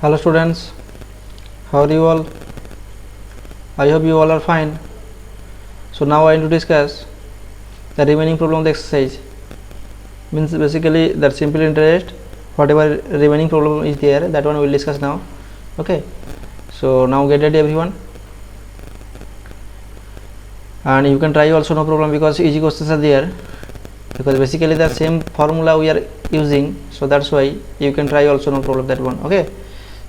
Hello students, how are you all? I hope you all are fine. So now I am to discuss the remaining problem of the exercise. Means basically that simple interest, whatever remaining problem is there, that one we will discuss now. Okay, so now get ready everyone, and you can try also, no problem, because easy questions are there, because basically the same formula we are using, so that's why you can try also, no problem, that one. Okay,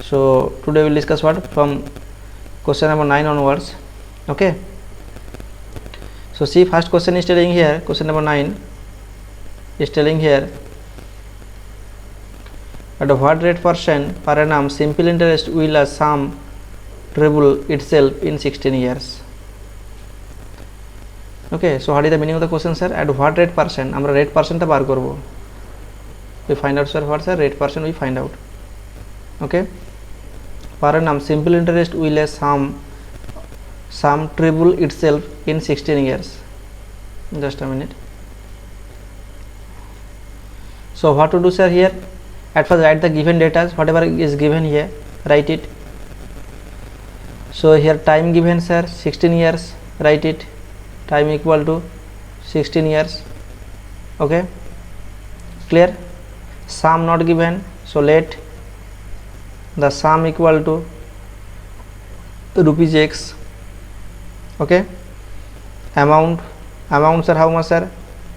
so today we will discuss what from question number 9 onwards. Okay, so see, first question is telling here, question number 9 is telling here, at what rate % per annum simple interest will sum treble itself in 16 years. Okay, so what is the meaning of the question, sir? At what rate %? আমরা rate % টা বার করব, we find out, sir, what, sir? Rate % we find out. Okay, per annum simple interest will sum treble itself in 16 years. Just a minute. So what to do, sir? Here at first write the given data, whatever is given here, write it. So here time given, sir, 16 years, write it. Time equal to 16 years. Okay, clear? Sum not given, so let the sum equal to rupees x. Okay, amount, sir, how much, sir?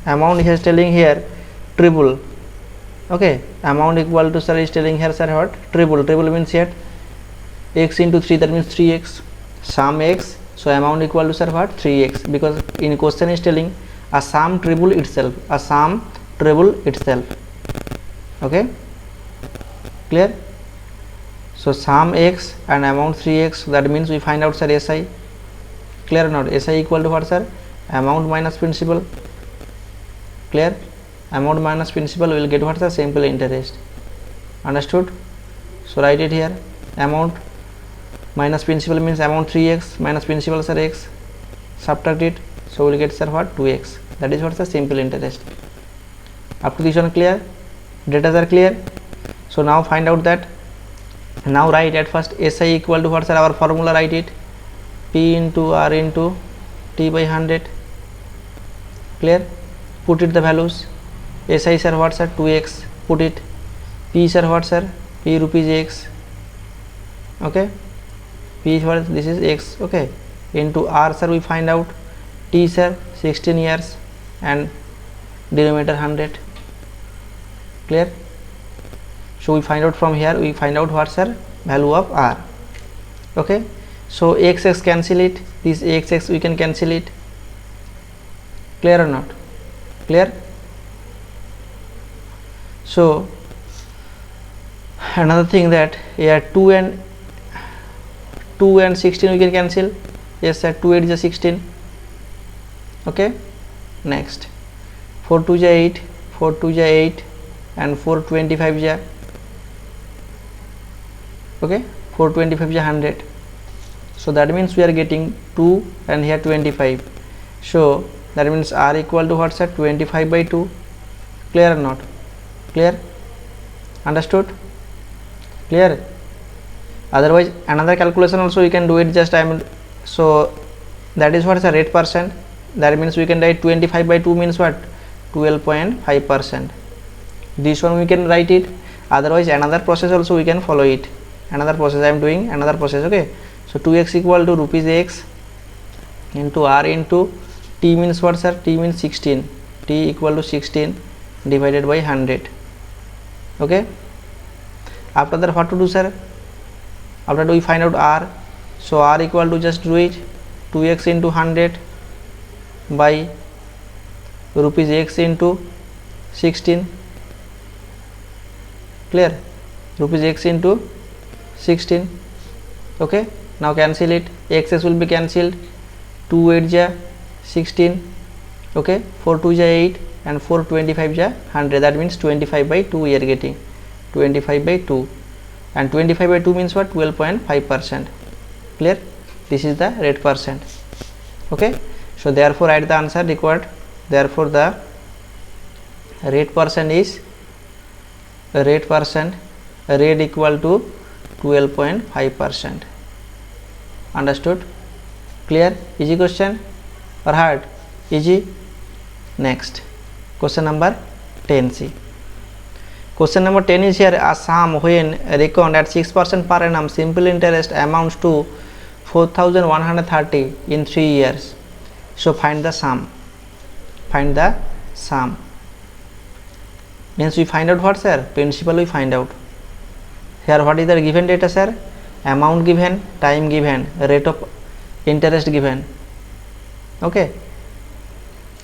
Amount he is telling here triple. Okay, amount equal to, sir, is telling here, sir, what? Triple means here x into 3, that means 3x. Sum x, so amount equal to, sir, what? 3x, because in question is telling a sum treble itself, Okay, clear? So sum x and amount 3x, that means we find out, sir, SI. Clear or not? SI equal to what, sir? Amount minus principal. Clear? Amount minus principal will get what, sir? Simple interest. Understood? So write it here. Amount minus principal means amount 3x minus principal, sir, x. Subtract it, so we'll get, sir, what? 2x. That is what, sir? Simple interest. Up to this one clear? Data are clear? So now find out that. Now write at first SI equal to what, sir? Our formula, write it. P into R into T by 100. Clear? Put it the values. SI, sir, what, sir? 2x. Put it. P, sir, what, sir? P rupees x. Okay, P is what? This is x. Okay, into R, sir, we find out T, sir, 16 years, and denominator 100. Clear? So we find out from here, we find out what, sir? Value of R. Okay, so x cancel it, this x we can cancel it. Clear or not? Clear? So another thing that here 2 and 16 we can cancel. Yes, sir, 2 8 is 16. Okay, next 4 2 is 8, 4 2 is 8, and 4 25 is, okay, 4 25 is 100. So that means we are getting 2 and here 25. So that means R equal to what, sir? 25 by 2. Clear or not? Clear? Understood? Clear? Otherwise another calculation also we can do it. Just so that is what is a rate %. That means we can write 25 by 2 means what? 12.5%. This one we can write it. Otherwise another process also we can follow it. Another process I am doing, another process. Okay, so 2x equal to rupees x into R into T means what, sir? T means 16. T equal to 16 divided by 100. Okay, after that what to do, sir? After that we find out R. So R equal to, just do it, 2x into 100 by rupees x into 16. Clear? Rupees x into 16. Okay, now cancel it. X's will be cancelled. 2 8 ja 16. Okay, 4 2 ja 8, and 4 25 ja 100. That means 25 by 2 we are getting. 25 by 2, and 25 by 2 means what? 12.5%. Clear? This is the rate %. Okay, so therefore write the answer required. Therefore the rate % is rate equal to 12.5%. Understood? Clear? Easy question or hard? Easy. Next, question number 10c. Question number 10 is here: a sum when reckoned at 6% per annum simple interest amounts to 4,130 in 3 years. So find the sum. Find the sum means we find out what, sir? Principal we find out. Here what is the given data, sir? Amount given, time given, rate of interest given. Okay,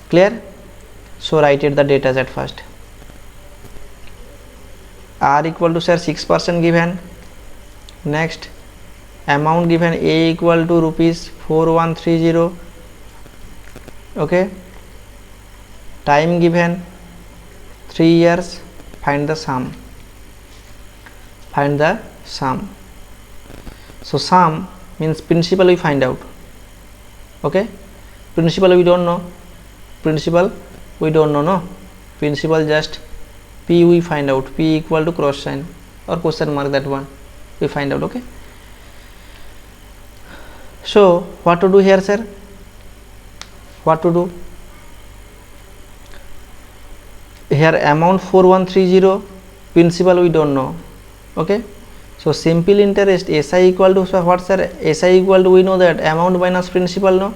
clear? So write it the data at first. R equal to, sir, 6% given. Next, amount given A equal to rupees 4130. Okay, time given 3 years. Find the sum. Find the sum. So sum means principal we find out. Okay, principal we don't know. Principal we don't know, no. Principal just P we find out. P equal to cross sign or question mark, that one we find out. Okay, so what to do here, sir? What to do here? Amount 4130, principal we don't know. Okay, so simple interest SI equal to, so what, sir? SI equal to, we know that amount minus principal, no?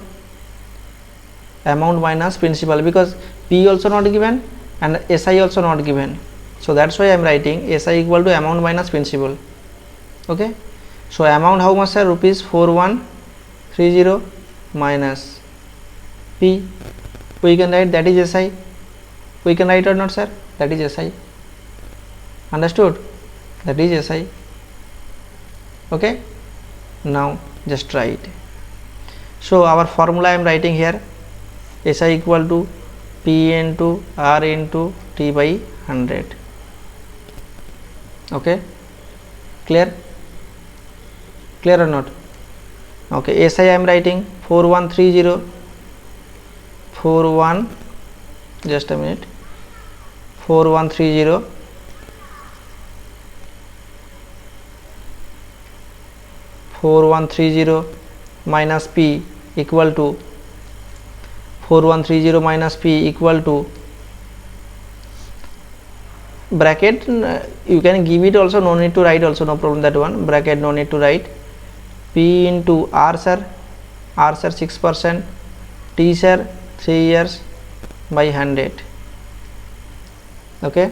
Amount minus principal, because P also not given and SI also not given. So that's why I am writing SI equal to amount minus principal. Okay, so amount how much, sir? Rupees 4130 minus P. We can write that is SI. We can write or not, sir? That is SI. Understood? That is SI. Okay, now just write. So our formula I am writing here: SI equal to P into R into T by 100. Okay, clear? Clear or not? Okay, SI I am writing 4130. 41, just a minute, 4130 minus P equal to 4130 minus P equal to bracket, you can give it also, no need to write also, no problem, that one bracket no need to write. P into R, sir. R, sir, 6%. T, sir, 3 years by 100. Okay,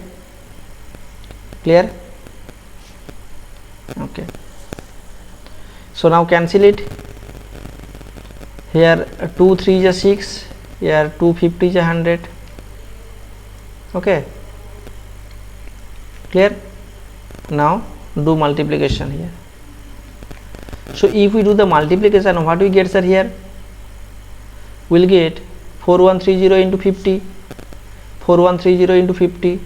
clear? Okay, so now cancel it. Here 2 3 is 6, here 250 is 100. Okay, clear? Now do multiplication here. So if we do the multiplication, what we get, sir? Here we'll get 4130 into 50, 4130 into 50,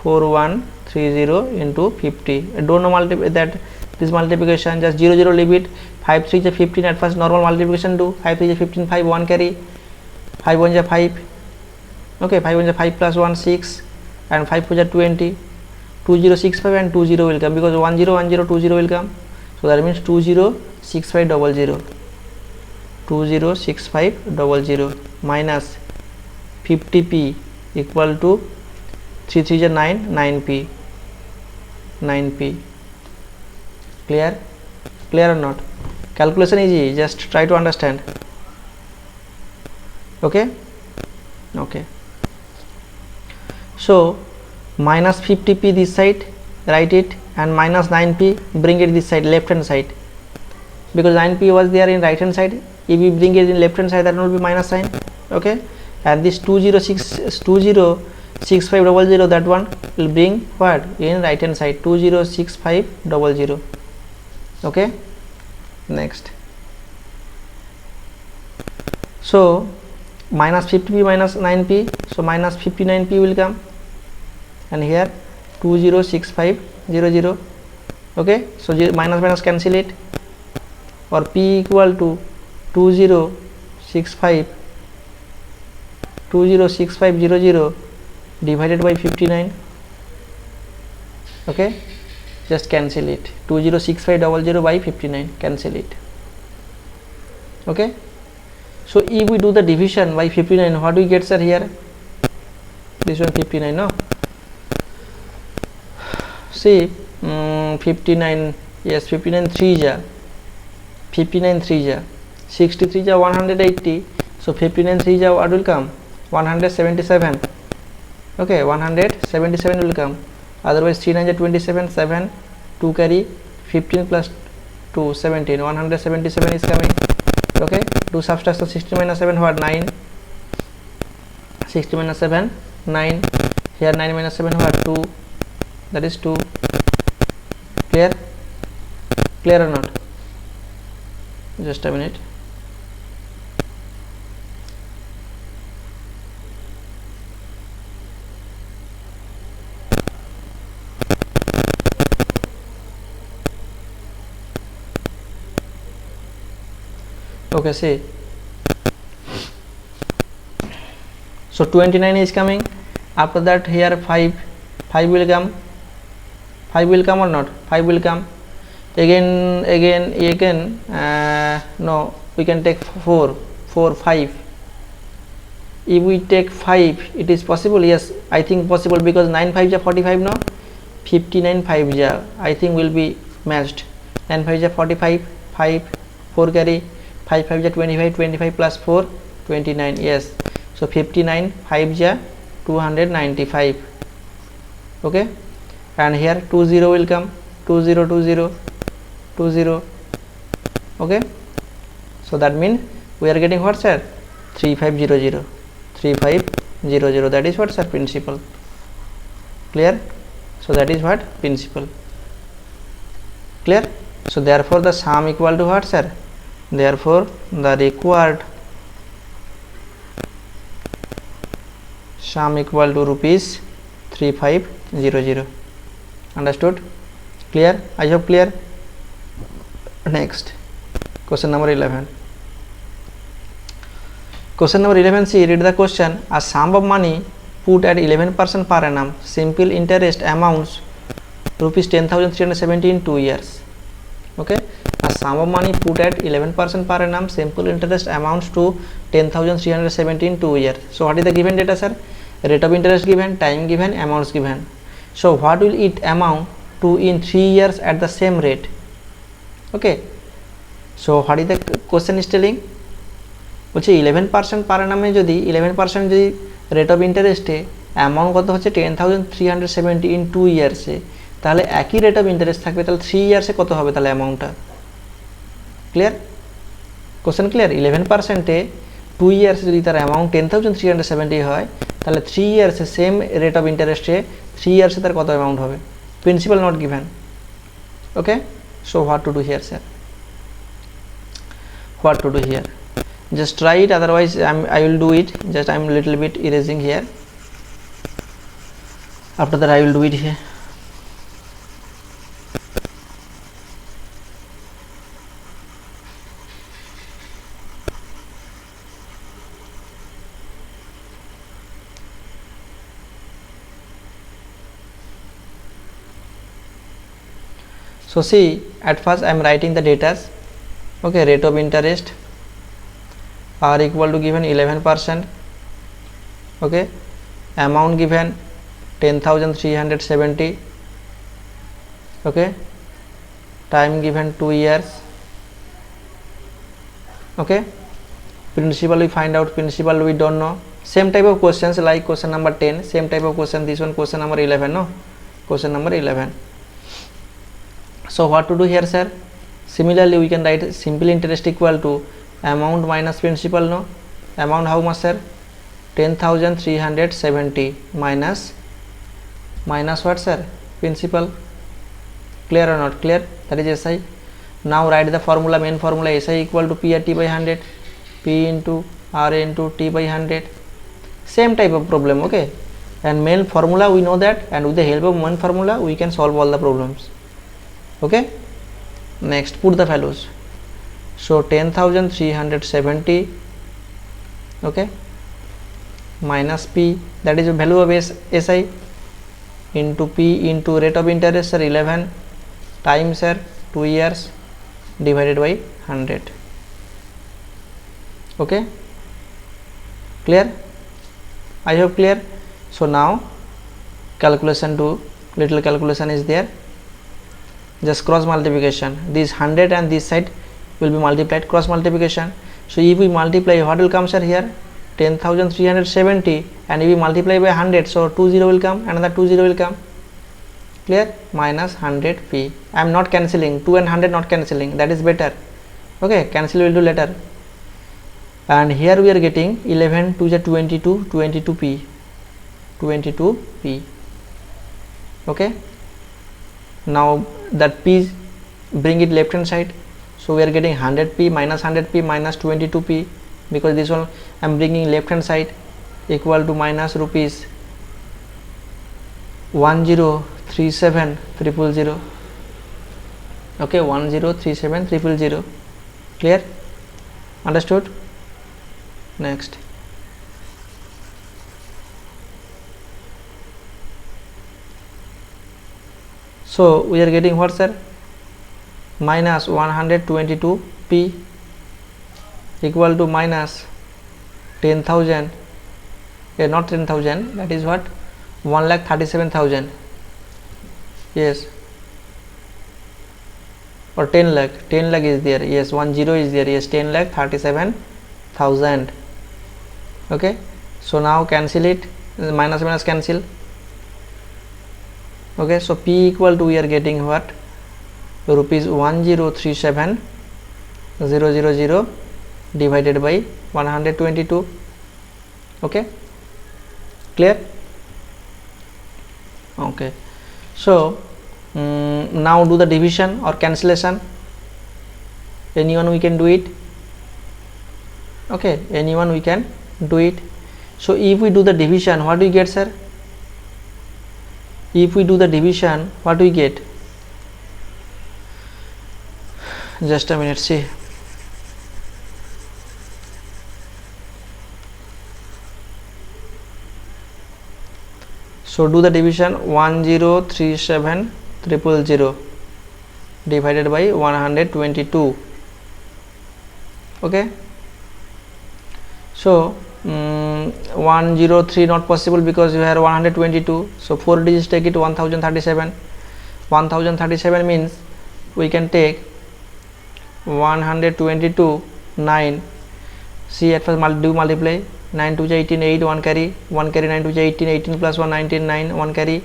4130 into 50. I don't know that this multiplication, just 0 0 leave it. 5 3 is 15. At first normal multiplication do. 5 3 is 15, 5 1 carry, 5 1 is 5. Okay, 5 1 is 5 plus 1 6 and 5 4 is 20. 2065 and 20 will come, because 1010 20 will come. So that means 206500. 206500 minus 50p equal to 3 3 is 9, 9p. 9p. Clear? Clear or not? Calculation easy, just try to understand. Okay, okay, so minus 50p this side, write it, and minus 9p bring it this side, left hand side, because 9p was there in right hand side. If we bring it in left hand side, that will be minus sign. Okay, and this 206500, that one will bring what in right hand side, 206500. Okay, next, so minus 50p minus 9p, so minus 59p will come, and here 206500. Okay, so minus minus cancel it, or p equal to 206500 divided by 59. Okay, just cancel it. 206500 by 59, cancel it. Okay, so if we do the division by 59, what we get, sir? Here this one 59, no? See, 59, yes, 59 3 ja 59 3 ja 63 ja 180, so 59 3 ja what will come? 177. Okay, 177 will come. Otherwise 327, 7, 2 carry, 15 plus 2, 17, 177 is coming. Okay, do subtraction. 60 minus 7 what? 9. 60 minus 7 9. Here 9 minus 7 what? 2, that is 2. Clear? Clear or not? Just a minute. Okay, see, so 29 is coming. After that here 5 will come. 5 will come or not? 5 will come. Again no, we can take 4 5. If we take 5, it is possible. Yes, I think possible, because 9 5 ja 45, no? 59 5 ja I think will be matched. 9 5 ja 45, 5, 4 carry, 5 5 ja 25, 25 plus 4 29. Yes, so 59 5 ja 295. Okay, and here 20 will come. 20 Okay, so that means we are getting what, sir? 3500. 3500, that is what, sir? Principal. Clear? So that is what? Principal. Clear? So therefore the sum equal to what, sir? Therefore the required sum equal to rupees 3500. Understood? Clear? I hope clear. Next, question number 11. Question number 11, see, read the question. A sum of money put at 11% per annum, simple interest amounts rupees 10,370 in 2 years. Okay, a sum of money put at 11% per annum, simple interest amounts to 10,370 in 2 years. So what is the given data, sir? Rate of interest given, time given, amounts given. So what will it amount to in 3 years at the same rate? Okay, so what is the question is telling? বলছে 11% পার annum যদি 11% যদি rate of ইন্টারেস্টে amount কত হচ্ছে 10,370 in 2 ইয়ার্সে, তাহলে একই rate of interest থাকবে, তাহলে 3 ইয়ার্সে কত হবে তাহলে অ্যামাউন্টটা? ক্লিয়ার? Question clear? 11%-এ 2 ইয়ার্সে যদি তার অ্যামাউন্ট 10,370 হয়, তাহলে 3 ইয়ার্সে সেম রেট অফ ইন্টারেস্টে 3 ইয়ার্সে তার কত অ্যামাউন্ট হবে? Principal not given. Okay, so what to do here, sir? What to do here? Just try it, otherwise I will do it. Just I'm little bit erasing here. After that I will do it here. So see, at first I am writing the datas. Okay, rate of interest are equal to given 11%. Okay, amount given 10,370. Okay, time given 2 years. Okay, principal we find out, principal we don't know. Same type of questions like question number 10, same type of question, this one question number 11, no? Question number 11. So what to do here, sir? Similarly we can write simple interest equal to amount minus principal, no? Amount how much, sir? 10,370 minus what, sir? Principal. Clear or not clear? That is SI. Now write the formula, main formula. SI equal to P at T by 100, P into R into T by 100. Same type of problem. Okay, and main formula we know that, and with the help of main formula we can solve all the problems. Okay, next put the values. So 10,370, okay, minus P, that is the value of SI, into P into rate of interest, sir, 11, time sir 2 years divided by 100. Okay, clear? I hope clear. So now calculation do, little calculation is there, just cross multiplication. This 100 and this side will be multiplied, cross multiplication. So if we multiply, what will come sir here? 10,370, and if we multiply by 100, so 20 will come, another 20 will come. Clear? Minus 100p. I am not cancelling, 2 and 100 not cancelling, that is better. Okay, cancel will do later. And here we are getting 11 to the 22, 22p, 22p. Okay, now that p bring it left hand side, so we are getting 100p minus 100p minus 22p, because this one I am bringing left hand side, equal to minus rupees 1037,000. Okay, 1037,000. Clear? Understood? Next, so we are getting what sir? Minus 122p equal to minus 10,000, not 10,000, that is what? 1,37,000. Yes, or 10 lakh, 10 lakh is there. Yes, 10 is there. Yes, 10,37,000. Okay, so now cancel it, minus minus cancel. Okay, so p equal to, we are getting what? Rupees 1037,000 divided by 122. Okay, clear? Okay, so now do the division or cancellation. Anyone we can do it. Okay, anyone we can do it. So if we do the division, what do we get sir? If we do the division, what do we get? Just a minute, see. So do the division. 1037,000 divided by 122. Okay, so 103 not possible because you have 122, so 4 digits take it 1037. 1037 means we can take 122 9. See, at first do multiply. 9 to 18, 8, 1 carry, 1 carry, 9 to 18, 18 plus 1, 19, 9, 1 carry,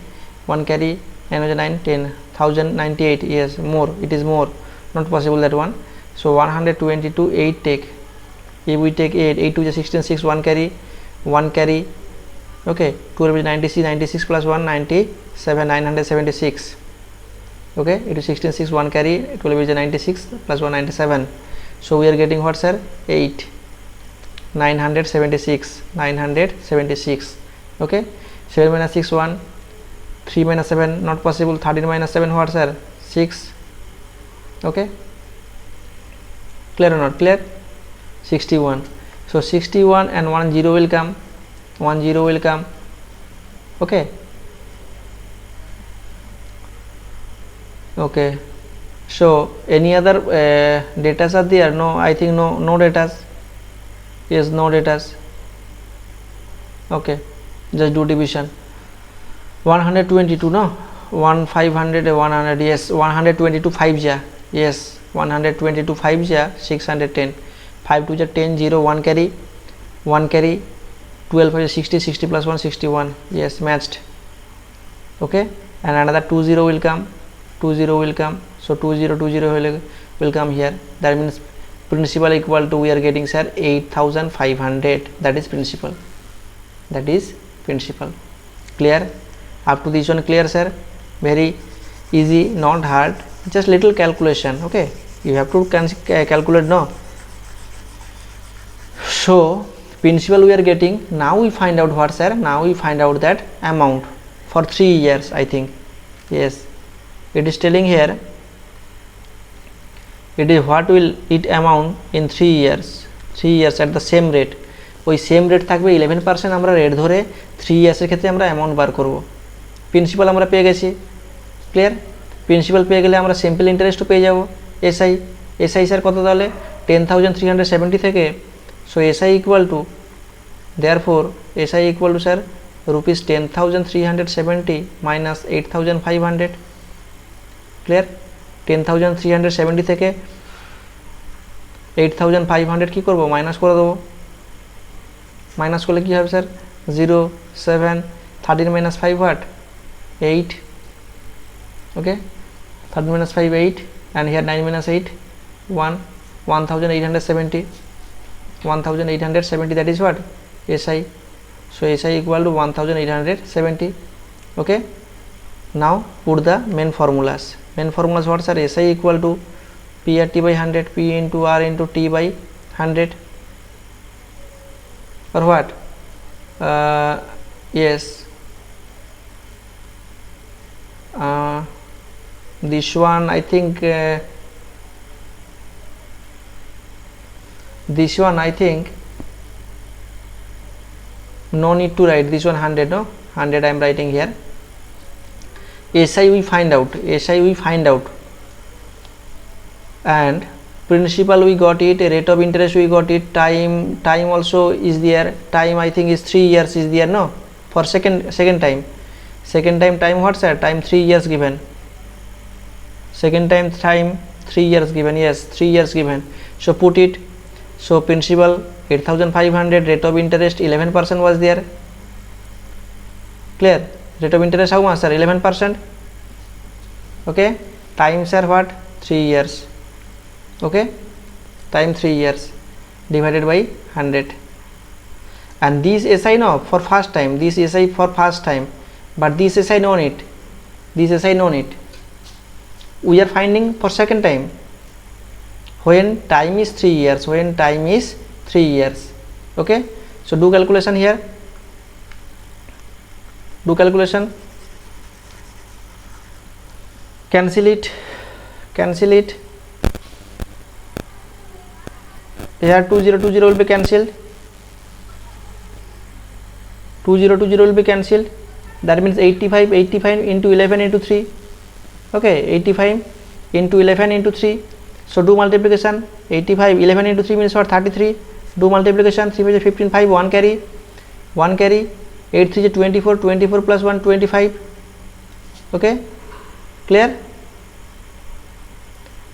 1 carry, 9 to 9, 10, 1098. Yes, more, it is more, not possible that one. So 122 8 take. If we take 8, 8 to 16, 6, 1 carry, 1 carry. Okay, 12 is 96, 96 plus 1, 97, 976. Okay, it is 16, 6, 1 carry, 12 is 96 plus 1, 97. So we are getting what sir? 8, 976, 976. Okay, 7 minus 6 1, 3 minus 7 not possible, 13 minus 7 what sir? 6. Okay, clear or not clear? 61. So 61 and 10 will come, 10 will come. Okay, okay, so any other datas are there? No, I think no datas. Yes, no datas. Okay, just do division. 122 no, 1 500 100. Yes, 122 5 ja. Yes, 122 5 ja 610. 5 to 10 0 1 carry, 1 carry, 12 is 60, 60 plus 1 61. Yes, matched. Okay, and another 20 will come, 20 will come. So 20 will come here. That means principal equal to, we are getting sir 8,500. That is principal. That is principal. Clear? Up to this one clear sir? Very easy, not hard, just little calculation. Okay, you have to calculate no. So principal we are getting. Now we find out what sir? Now we find out that amount for 3 years I think. Yes, it is telling here, it is what will it amount in 3 years. 3 years at the same rate. ওই same rate থাকবে 11% আমরা rate ধরে 3 ইয়ার্সের ক্ষেত্রে আমরা amount বার করব। Principal আমরা পেয়ে গেছি। ক্লিয়ার? প্রিন্সিপাল পেয়ে গেলে আমরা সিম্পল ইন্টারেস্টও পেয়ে যাব। এসআই স্যার কত তাহলে 10,370 থেকে, so SI equal to, therefore SI equal to sir rupees 10,370 minus 8,500। Clear? 10,370 থেকে 8,500 কী করবো, মাইনাস করে দেবো। মাইনাস করলে কী হবে sir, 0, 7, 13 minus 5 what, 8, okay, 13 minus 5 8, and here 9 minus 8 1, 1,870, 1,870, that is what, SI. So SI equal to 1,870. Okay, now put the main formulas. Main formulas what are? SI equal to P at T by 100, P into R into T by 100, or what? Yes, this one I think no need to write this one 100, no, 100 I am writing here. SI we find out, and principal we got it, rate of interest we got it, time also is there, time I think is 3 years is there, no, for second time what sir, time 3 years given, second time 3 years given, yes, 3 years given. So put it. So principal 8,500, rate of interest 11% was there. Clear? Rate of interest how much sir, 11%. Okay, time sir what, 3 years. Okay, time 3 years divided by 100, and this SI no for first time, this SI for first time, but this SI no need, we are finding for second time when time is 3 years, okay. So do calculation here, cancel it, here 2020 will be cancelled, 2020 will be cancelled, that means 85 into 11 into 3, okay, 85 into 11 into 3. So do multiplication, 85 11 into 3 means what, 33. Do multiplication, 3 5 15, 5 1 carry, 8 3 24, 24 plus 1 25. Okay, clear?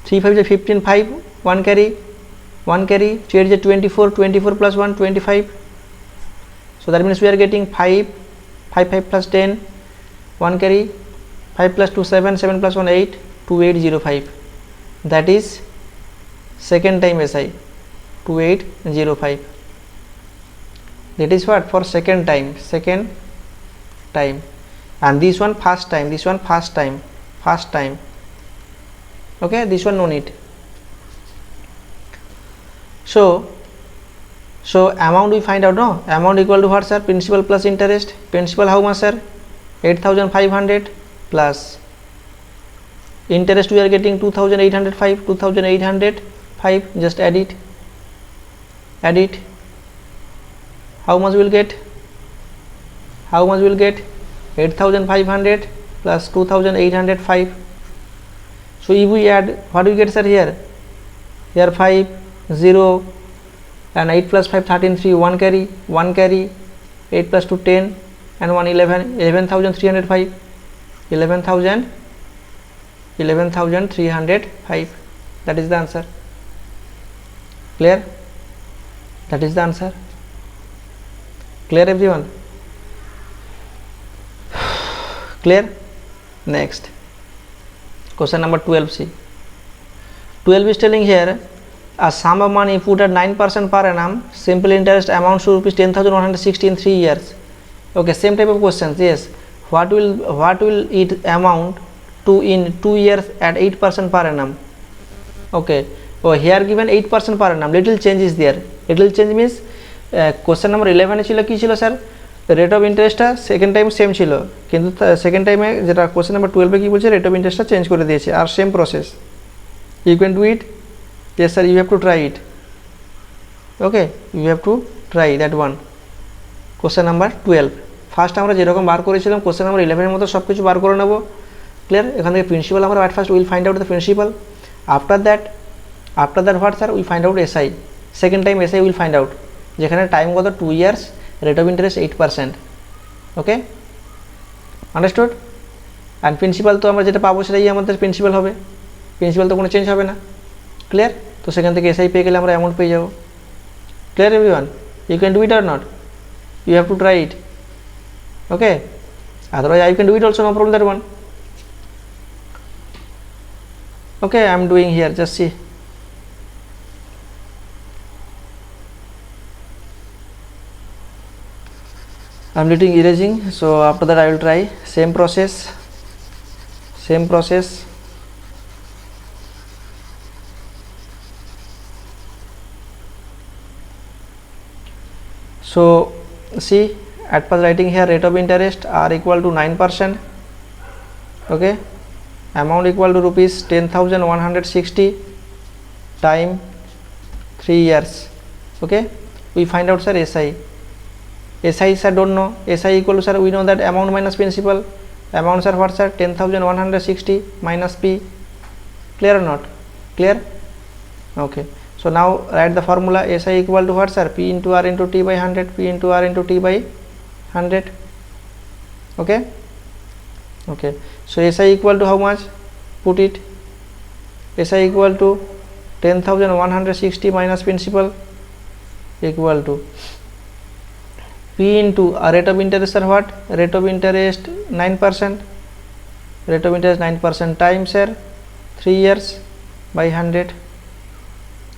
3 5 15, 5 1 carry, 3 8 24, 24 plus 1 25. So that means we are getting 5 plus 10, 1 carry, 5 plus 2 7, 7 plus 1 8, 2805. That is second time SI, 2805. That is what, for second time, and this one first time, okay, this one no need. So amount we find out, no, amount equal to what sir, principal plus interest. Principal how much sir, 8,500 plus interest we are getting 2,805, just add it, how much will get, 8,500 plus 2,805. So if we add, what we get sir, here 5 0 and 8 plus 5 13, 3 1 carry, 8 plus 2 10 and 1 11, 11,305, 11,305. That is the answer. Clear? That is the answer. Clear everyone? Clear? Next question number 12C. 12 is telling here a sum of money put at 9% per annum, simple interest amounts to rupees 10,160 in 3 years. Okay, same type of questions. Yes, what will it amount to in 2 years at 8% per annum? Okay, oh here given 8% per annum, little change is there. Little change means question number 11 ছিল কি ছিল sir, rate of ইন্টারেস্টটা second time same ছিল, কিন্তু second টাইমে যেটা question number 12 কি বলছে, রেট অফ ইন্টারেস্টটা চেঞ্জ করে দিয়েছে, আর same process. You can do it, yes sir, you have to try it. Okay, you have to try that one. Question number 12 first আমরা যেরকম বার করেছিলাম কোশ্চেন নাম্বার 11 এর মতো সব কিছু বার করে নেব, ক্লিয়ার, এখান থেকে প্রিন্সিপাল আমরা at first will find out the principal, after that what sir we find out SI, second time SI will find out, যেখানে টাইম কত 2 years, rate of interest 8%, okay understood. And principal তো আমরা যেটা পাবো সেটাই আমাদের principal হবে, principal তো কোনো চেঞ্জ হবে না, ক্লিয়ার। তো সেখান থেকে এসআই পেয়ে গেলে আমরা অ্যামাউন্ট পেয়ে যাবো, clear everyone, you can do it or not, you have to try it, okay, otherwise I can do it also, no problem that one, okay, I am doing here, just see, I am letting erasing, so after that I will try same process. So see, at first writing here rate of interest are equal to 9%, okay, amount equal to rupees 10,160, time 3 years, okay. We find out sir SI sir don't know, SI equal to sir we know that amount minus principal, amount sir what sir 10,160 minus P, clear or not, clear, okay. So now write the formula SI equal to what sir, P into R into T by 100, P into R into T by 100, okay, okay. So SI equal to how much, put it, SI equal to 10,160 minus principal equal to P into rate of interest sir what, rate of interest 9%, rate of interest 9% times sir 3 years by 100,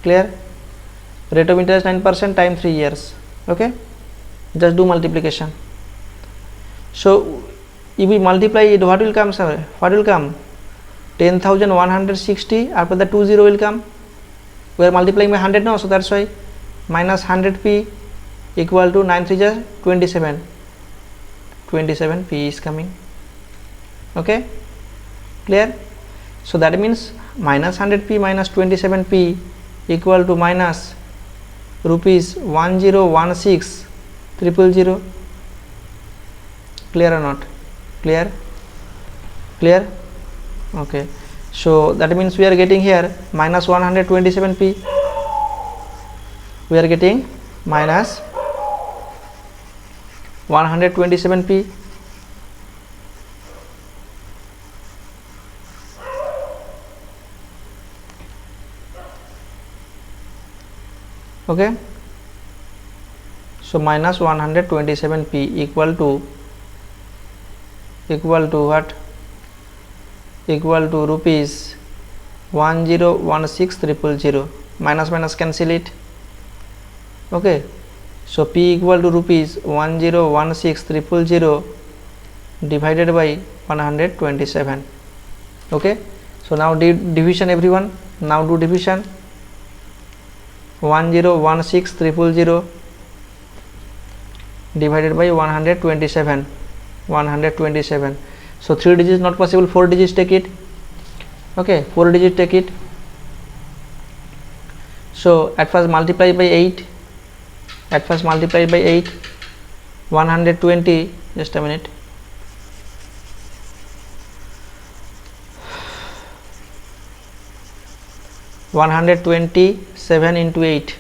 clear, rate of interest 9% time 3 years, okay. Just do multiplication. So if we multiply it, what will come sir, what will come, 10,160, after the 20 will come, we are multiplying by 100 now, so that's why minus 100p equal to 9 3 is 27 p is coming, okay, clear. So that means minus 100p minus 27p equal to minus rupees 1016,000, clear or not, clear, okay. So that means we are getting here minus 127p, we are getting minus 127p, okay. So minus 127p equal to what, equal to rupees 1016,000, minus minus cancel it, okay. So p equal to rupees 1016,000 divided by 127, okay. So now division everyone, now do division, 1016,000 divided by 127, so 3 digits not possible, 4 digits take it, okay, 4 digits take it. So at first multiply by 8, at first multiply by 8, 120, just a minute, 127 into 8,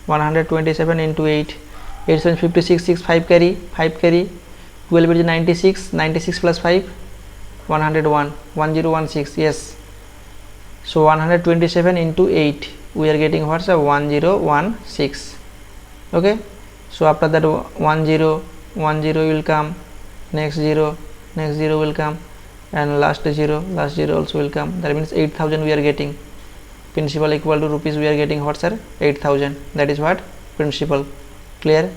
127 into 8, 8 7 56, 6 5 carry, 12 is 96, 96 plus 5, 101, 1016, yes. So 127 into 8, we are getting what's a 1016, okay. So after that 10 will come, next 0 will come, and last 0 also will come, that means 8,000 we are getting, principal equal to rupees we are getting what sir, 8,000, that is what principal, clear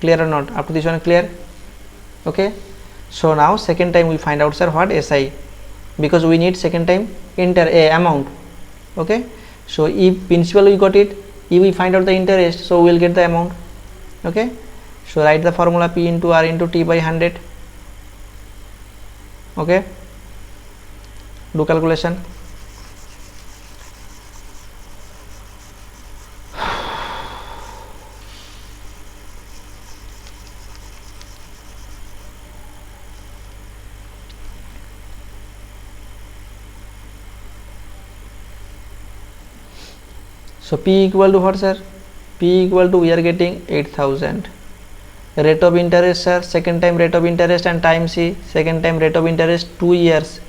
or not, up to this one clear, okay. So now second time we find out sir what, SI, because we need second time amount, okay. So if principal we got it, if we find out the interest, so we will get the amount, okay. So write the formula P into R into T by 100, okay, do calculation. So P equal to what, sir? P equal to, we are getting 8000. Rate of interest, sir, second time rate of interest and time C, second time rate of interest 2 years.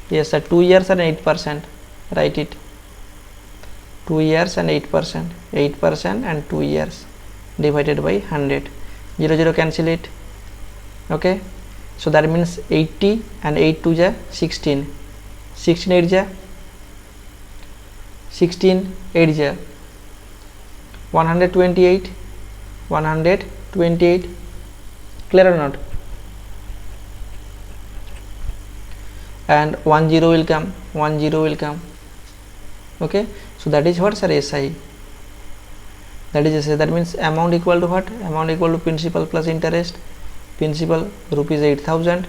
Yes sir, 2 years and 8%. Write it. 2 years and 8%. 8% and 2 years divided by 100. 0 0 cancel it. Okay. So that means 80 and 8 2 ja 16. 16 8 ja 16 8 ja 128. 128. Clear or not? And 1 0 will come. 1 0 will come. Okay. So that is what, sir? SI. That is SI. That means amount equal to what? Amount equal to principal plus interest. Principal rupees 8000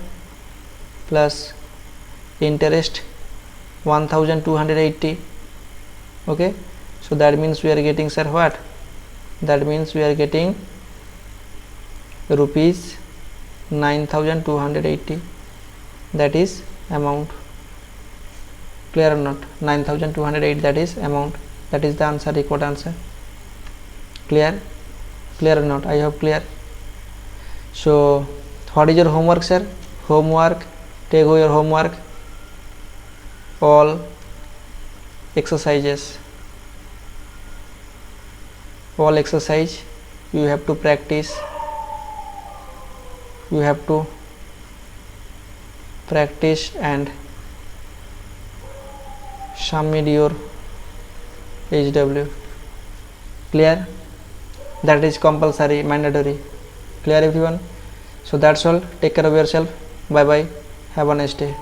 plus interest 1280. Okay. So that means we are getting, sir, what? That means we are getting rupees 9280. That is amount. Clear or not? 9208, that is amount. That is the answer, required answer. Clear? Clear or not? I hope clear. So what is your homework, sir? Homework, take your homework, all exercises, all exercise you have to practice. You have to practice and submit your HW. Clear? That is compulsory, mandatory. Clear everyone? So that's all. Take care of yourself. Bye bye. Have a nice day.